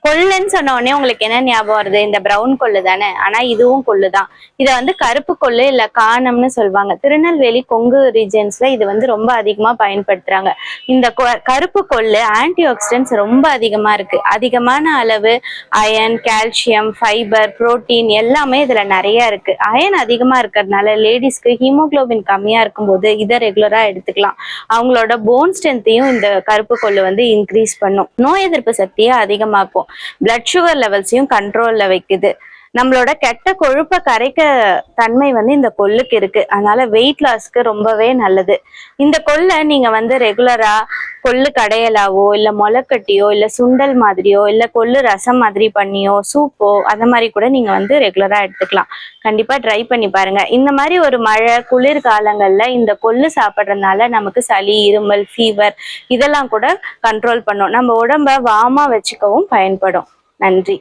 கொள்ளுன்னு சொன்ன உடனே உங்களுக்கு என்ன ஞாபகம் வருது? இந்த பிரவுன் கொள்ளு தானே? ஆனா இதுவும் கொள்ளு தான். இதை வந்து கருப்பு கொள்ளு இல்ல காணம்னு சொல்லுவாங்க. திருநெல்வேலி கொங்கு ரீஜன்ஸ்ல இது வந்து ரொம்ப அதிகமா பயன்படுத்துறாங்க. இந்த கருப்பு கொள்ளு ஆன்டி ஆக்சிடென்ட்ஸ் ரொம்ப அதிகமா இருக்கு. அதிகமான அளவு அயன், கால்சியம், ஃபைபர், புரோட்டீன் எல்லாமே இதுல நிறைய இருக்கு. அயன் அதிகமா இருக்கிறதுனால லேடிஸ்க்கு ஹீமோகுளோபின் கம்மியா இருக்கும்போது இதை ரெகுலரா எடுத்துக்கலாம். அவங்களோட போன் ஸ்ட்ரென்த்தையும் இந்த கருப்பு கொள்ளு வந்து இன்க்ரீஸ் பண்ணும். நோய் எதிர்ப்பு சக்தியை அதிகமாக்கும். பிளட் சுகர் லெவல்ஸையும் கண்ட்ரோல்ல வைக்குது. நம்மளோட கெட்ட கொழுப்பை கரைக்க தன்மை வந்து இந்த கொள்ளுக்கு இருக்கு. அதனால வெயிட் லாஸ்க்கு ரொம்பவே நல்லது. இந்த கொள்ளை நீங்க வந்து ரெகுலரா கொள்ளு கடையலாவோ இல்ல முளைக்கட்டியோ இல்ல சுண்டல் மாதிரியோ இல்ல கொள்ளு ரசம் மாதிரி பண்ணியோ சூப்போ அந்த மாதிரி கூட நீங்க வந்து ரெகுலரா எடுத்துக்கலாம். கண்டிப்பா ட்ரை பண்ணி பாருங்க. இந்த மாதிரி ஒரு மழை குளிர் காலங்கள்ல இந்த கொள்ளு சாப்பிட்றதுனால நமக்கு சளி, இருமல், ஃபீவர் இதெல்லாம் கூட கண்ட்ரோல் பண்ணும். நம்ம உடம்ப வார்மா வச்சுக்கவும் பயன்படும். நன்றி.